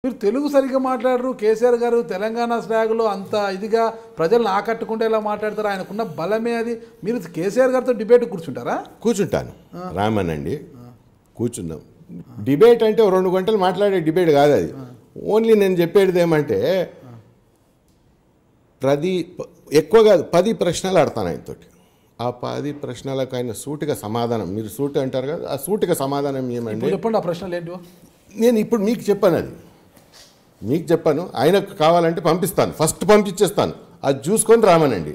మీరు తెలుగు సరిగ్గా మాట్లాడరు. కేసీఆర్ గారు తెలంగాణ స్లాగ్లో అంత ఇదిగా ప్రజలను ఆకట్టుకుంటే ఎలా మాట్లాడతారు? ఆయనకున్న బలమే అది. మీరు కేసీఆర్ గారితో డిబేట్ కూర్చుంటారా? కూర్చుంటాను, రామనండి, కూర్చుందాం. డిబేట్ అంటే 2 గంటలు మాట్లాడే డిబేట్ కాదు అది. ఓన్లీ నేను చెప్పేది ఏమంటే ఎక్కువ కాదు 10 ప్రశ్నలు ఆడతాను ఆయనతోటి. ఆ 10 ప్రశ్నలకు ఆయన సూటిగా సమాధానం, మీరు సూటి అంటారు కదా, ఆ సూటిగా సమాధానం ఏమండి చెప్పండి. ఆ ప్రశ్నలు ఏంటో నేను ఇప్పుడు మీకు చెప్పాను, అది మీకు చెప్పాను. ఆయనకు కావాలంటే పంపిస్తాను, ఫస్ట్ పంపించేస్తాను, అది చూసుకొని రామనండి.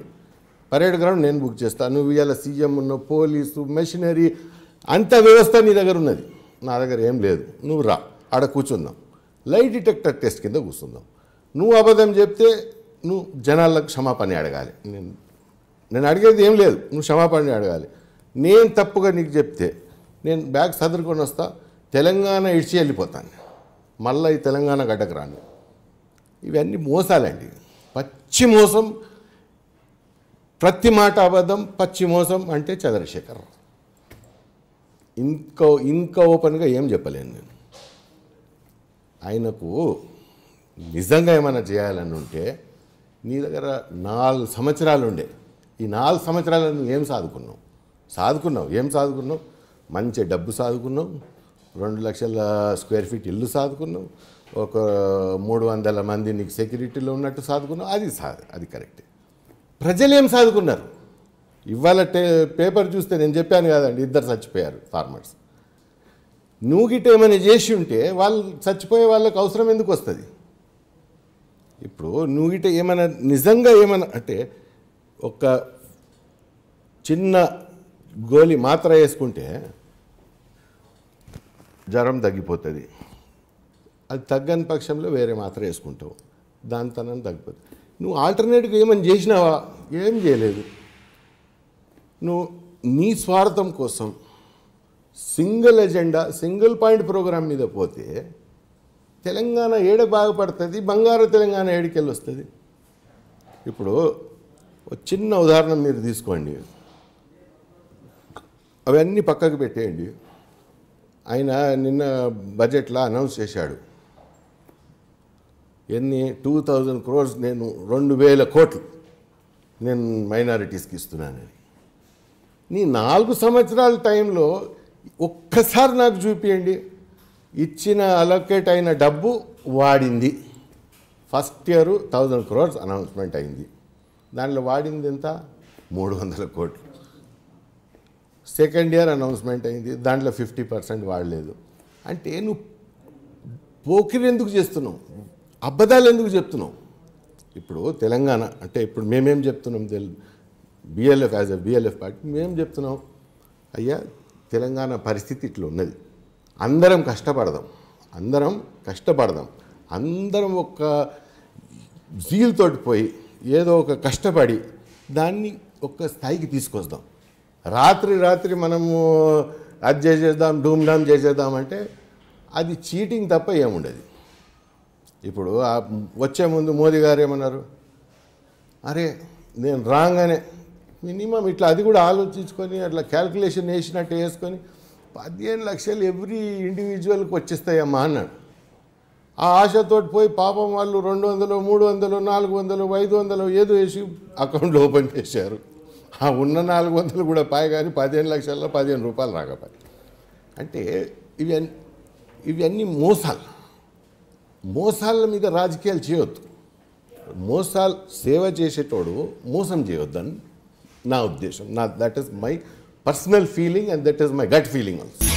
పరేడ్ గ్రౌండ్ నేను బుక్ చేస్తాను. నువ్వు ఇవాళ సీఎం ఉన్నావు, పోలీసు, మెషినరీ, అంత వ్యవస్థ నీ దగ్గర ఉన్నది, నా దగ్గర ఏం లేదు. నువ్వు రా, ఆడ కూర్చుందాం, లై డిటెక్టర్ టెస్ట్ కింద కూర్చుందాం. నువ్వు అబద్ధం చెప్తే నువ్వు జనాలకు క్షమాపణ అడగాలి. నేను అడిగేది ఏం లేదు, నువ్వు క్షమాపణ అడగాలి. నేను తప్పుగా నీకు చెప్తే నేను బ్యాగ్ సదురుకొని వస్తా, తెలంగాణ ఇడిచి వెళ్ళిపోతాను, మళ్ళీ ఈ తెలంగాణ గడ్డకు రాను. ఇవన్నీ మోసాలండి, పచ్చి మోసం, ప్రతి మాట అబద్ధం, పచ్చి మోసం అంటే చంద్రశేఖర్. ఇంకా ఓపెన్గా ఏం చెప్పలేను నేను. ఆయనకు నిజంగా ఏమైనా చేయాలని ఉంటే నీ దగ్గర 4 సంవత్సరాలు ఉండే. ఈ 4 సంవత్సరాలు నువ్వు ఏం సాదుకున్నావు? ఏం సాదుకున్నావు? మంచి డబ్బు సాదుకున్నావు, 2 లక్షల స్క్వేర్ ఫీట్ ఇల్లు సాదుకున్నావు, ఒక 300 మంది నీకు సెక్యూరిటీలో ఉన్నట్టు సాదుకున్నావు. అది కరెక్టే. ప్రజలు ఏం సాదుకున్నారు? ఇవాళ పేపర్ చూస్తే నేను చెప్పాను కదండి, 2 చచ్చిపోయారు ఫార్మర్స్. నువ్వు గిట్ట ఏమైనా చేసి ఉంటే వాళ్ళు చచ్చిపోయే వాళ్ళకి అవసరం ఎందుకు వస్తుంది? ఇప్పుడు నువ్వు గిట్ట ఏమైనా నిజంగా ఏమైనా అంటే ఒక చిన్న గోలి మాత్ర వేసుకుంటే జ్వరం తగ్గిపోతుంది. అది తగ్గని పక్షంలో వేరే మాత్ర వేసుకుంటావు, దానితోనే తగ్గిపోతుంది. నువ్వు ఆల్టర్నేట్గా ఏమైనా చేసినావా? ఏం చేయలేదు. నువ్వు నీ స్వార్థం కోసం single agenda, single point programme మీద పోతే తెలంగాణ ఏడ బాగుపడుతుంది, బంగారు తెలంగాణ ఏడికెళ్ళి వస్తుంది? ఇప్పుడు ఒక చిన్న ఉదాహరణ మీరు తీసుకోండి, అవన్నీ పక్కకు పెట్టేయండి. ఆయన నిన్న బడ్జెట్లో అనౌన్స్ చేశాడు, ఎన్ని 2000 crores, నేను 2000 కోట్లు నేను మైనారిటీస్కి ఇస్తున్నానని. నీ 4 సంవత్సరాల టైంలో ఒక్కసారి నాకు చూపించండి, ఇచ్చిన అలొకేట్ అయిన డబ్బు వాడింది. ఫస్ట్ ఇయర్ 1000 crores అనౌన్స్మెంట్ అయింది, దాంట్లో వాడింది ఎంత? 300 కోట్లు. సెకండ్ ఇయర్ అనౌన్స్మెంట్ అయింది, దాంట్లో 50% వాడలేదు. అంటే నువ్వు పోకిరి ఎందుకు చేస్తున్నావు? అబద్ధాలు ఎందుకు చెప్తున్నావు? ఇప్పుడు తెలంగాణ అంటే ఇప్పుడు మేమేం చెప్తున్నాం, BLF as a BLF party మేము చెప్తున్నాం, అయ్యా తెలంగాణ పరిస్థితి ఇట్లా ఉన్నది, అందరం కష్టపడదాం, అందరం ఒక జీల్తోటి పోయి ఏదో ఒక కష్టపడి దాన్ని ఒక స్థాయికి తీసుకొస్తాం. రాత్రి మనము అది చేసేద్దాం, ధూమ్ధామ్ చేసేద్దాం అంటే అది చీటింగ్ తప్ప ఏముండదు. ఇప్పుడు వచ్చే ముందు మోదీ గారు ఏమన్నారు, అరే నేను రాగానే మినిమం ఇట్లా అది కూడా ఆలోచించుకొని అట్లా క్యాల్కులేషన్ వేసినట్టు వేసుకొని 15 లక్షలు ఎవ్రీ ఇండివిజువల్కి వచ్చేస్తాయమ్మా అన్నాడు. ఆ ఆశతోటి పోయి పాపం వాళ్ళు 200, 300, 400, 500 ఏదో వేసి అకౌంట్లో ఓపెన్ చేశారు. ఆ ఉన్న 400 కూడా పాయ కానీ 15 లక్షల్లో 15 రూపాయలు రాకపోయి. అంటే ఇవన్నీ మోసాల మీద రాజకీయాలు చేయొద్దు. సేవ చేసేటోడు మోసం చేయొద్దని నా ఉద్దేశం. That is my personal feeling and that is my gut feeling also.